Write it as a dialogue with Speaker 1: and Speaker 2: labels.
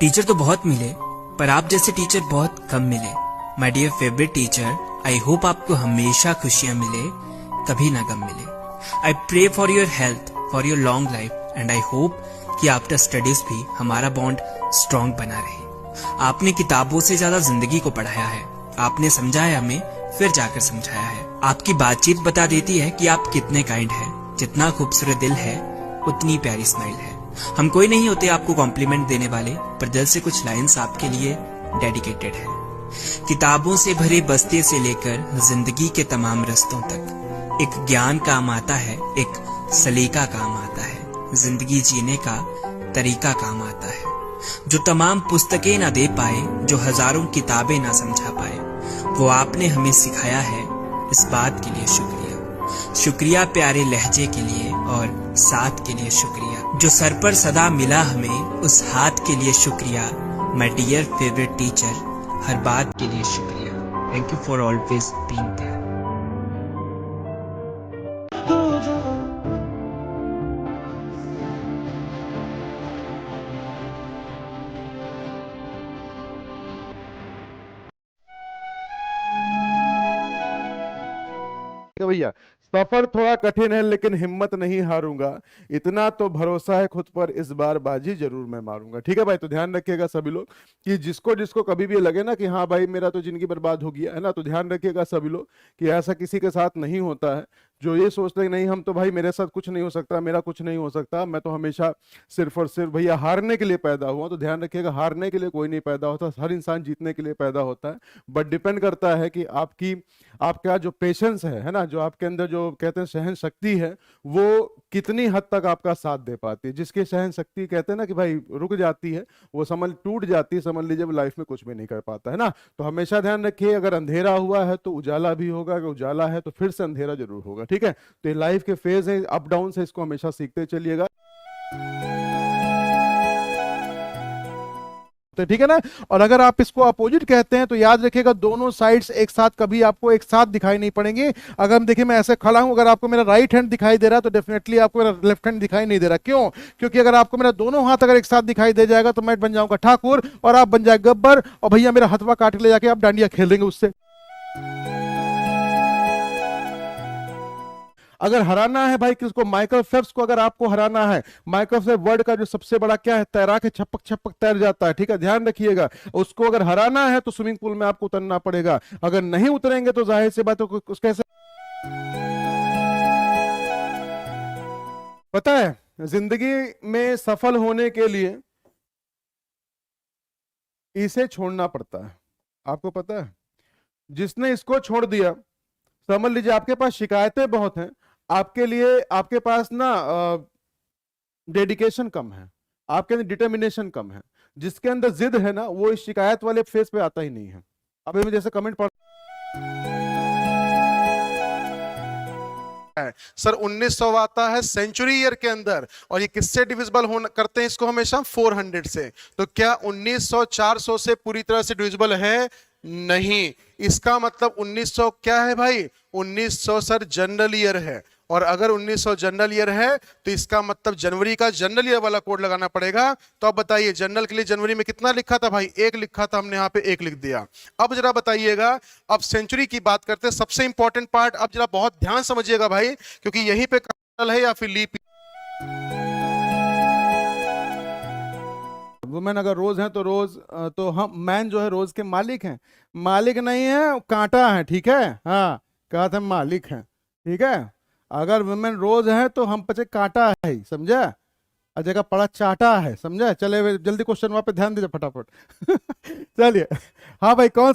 Speaker 1: Teacher तो बहुत मिले, पर आप जैसे टीचर बहुत कम मिले। My dear favourite teacher, I hope आपको हमेशा खुशियां मिले, कभी ना गम मिले। I pray for your health, for your long life and I hope कि आफ्टर स्टडीज भी हमारा बॉन्ड स्ट्रॉन्ग बना रहे। आपने किताबों से ज्यादा जिंदगी को पढ़ाया है, आपने समझाया हमें फिर जाकर समझाया है। आपकी बातचीत बता देती है कि आप कितने काइंड हैं। जितना खूबसूरत दिल है उतनी प्यारी स्माइल है। हम कोई नहीं होते आपको कॉम्प्लीमेंट देने वाले, पर दिल से कुछ लाइंस आपके लिए डेडिकेटेड है। किताबों से भरे बस्ते से लेकर जिंदगी के तमाम रास्तों तक एक ज्ञान काम आता है, एक सलीका काम आता है, जिंदगी जीने का तरीका काम आता है। जो तमाम पुस्तकें ना दे पाए, जो हजारों किताबें ना समझा पाए, वो आपने हमें सिखाया है। इस बात के लिए शुक्रिया। शुक्रिया प्यारे लहजे के लिए और साथ के लिए शुक्रिया। जो सर पर सदा मिला हमें, उस हाथ के लिए शुक्रिया। माय डियर फेवरेट टीचर, हर बात के लिए शुक्रिया। Thank you for always being there.
Speaker 2: भैया सफर थोड़ा कठिन है लेकिन हिम्मत नहीं हारूंगा, इतना तो भरोसा है खुद पर, इस बार बाजी जरूर मैं मारूंगा। ठीक है भाई, तो ध्यान रखिएगा सभी लोग कि जिसको जिसको कभी भी लगे ना कि हाँ भाई मेरा तो जिंदगी बर्बाद हो गया है ना, तो ध्यान रखिएगा सभी लोग कि ऐसा किसी के साथ नहीं होता है। जो ये सोचते हैं नहीं हम तो भाई मेरे साथ कुछ नहीं हो सकता, मेरा कुछ नहीं हो सकता, मैं तो हमेशा सिर्फ और सिर्फ भैया हारने के लिए पैदा हुआ, तो ध्यान रखिएगा हारने के लिए कोई नहीं पैदा होता, हर इंसान जीतने के लिए पैदा होता है। बट डिपेंड करता है कि आपका जो पेशेंस है ना, जो आपके अंदर जो कहते हैं सहन शक्ति है, वो कितनी हद तक आपका साथ दे पाती है। जिसकी सहन शक्ति कहते हैं ना कि भाई रुक जाती है, वो समझ टूट जाती है, समझ लीजिए वो लाइफ में कुछ भी नहीं कर पाता है ना। तो हमेशा ध्यान रखिए, अगर अंधेरा हुआ है तो उजाला भी होगा, अगर उजाला है तो फिर से अंधेरा जरूर होगा। ठीक है, तो ये लाइफ के फेज है, अप डाउन से, इसको हमेशा सीखते चलिएगा। तो ठीक है ना। और अगर आप इसको अपोजिट कहते हैं तो याद रखिएगा दोनों साइड्स एक साथ कभी आपको एक साथ दिखाई नहीं पड़ेंगे। अगर हम देखिए मैं ऐसे खड़ा हूं, अगर आपको मेरा राइट हैंड दिखाई दे रहा है तो डेफिनेटली आपको मेरा लेफ्ट हैंड दिखाई नहीं दे रहा। क्यों? क्योंकि अगर आपको मेरा दोनों हाथ अगर एक साथ दिखाई दे जाएगा तो मैं बन जाऊंगा ठाकुर और आप बन जाए गब्बर, और भैया मेरा हथवा काट के ले जाके आप डांडिया खेल देंगे उससे। अगर हराना है भाई किसको, माइकल फेल्प्स को अगर आपको हराना है, माइकल फेल्प्स वर्ल्ड का जो सबसे बड़ा क्या है, तैराक है, छपक छपक तैर जाता है। ठीक है, ध्यान रखिएगा, उसको अगर हराना है तो स्विमिंग पूल में आपको उतरना पड़ेगा। अगर नहीं उतरेंगे तो जाहिर सी बात है उस कैसे। पता है जिंदगी में सफल होने के लिए इसे छोड़ना पड़ता है। आपको पता है, जिसने इसको छोड़ दिया, समझ लीजिए आपके पास शिकायतें बहुत हैं, आपके लिए आपके पास ना डेडिकेशन कम है, आपके अंदर डिटर्मिनेशन कम है। जिसके अंदर जिद है ना, वो इस शिकायत वाले फेस पे आता ही नहीं है। अभी मैं जैसे कमेंट पढ़
Speaker 3: सर 1900 आता है सेंचुरी ईयर के अंदर, और ये किससे डिविजिबल होना करते हैं इसको हमेशा 400 से। तो क्या 1900 400 से पूरी तरह से डिविजिबल है? नहीं। इसका मतलब 1900 क्या है भाई? 1900 सर जनरल ईयर है, और अगर 1900 जनरल ईयर है तो इसका मतलब जनवरी का जनरल ईयर वाला कोड लगाना पड़ेगा। तो अब बताइए जनरल के लिए जनवरी में कितना लिखा था भाई? 1 लिखा था, हमने यहाँ पे 1 लिख दिया। अब जरा बताइएगा, अब सेंचुरी की बात करते हैं, सबसे इंपॉर्टेंट पार्ट। अब जरा बहुत ध्यान समझिएगा भाई, क्योंकि यहीं पे कर्नल है या फिर लीप।
Speaker 2: वुमेन अगर रोज है तो रोज, तो हम मैन जो है रोज के मालिक हैं, मालिक नहीं है, कांटा है। ठीक है, हाँ कहा था मालिक है। ठीक है, अगर वुमेन रोज है तो हम पचे कांटा है, समझा? जगह पड़ा चाटा है, समझा? चले जल्दी क्वेश्चन वहां पे ध्यान दीजिए फटाफट। चलिए, हाँ भाई कौन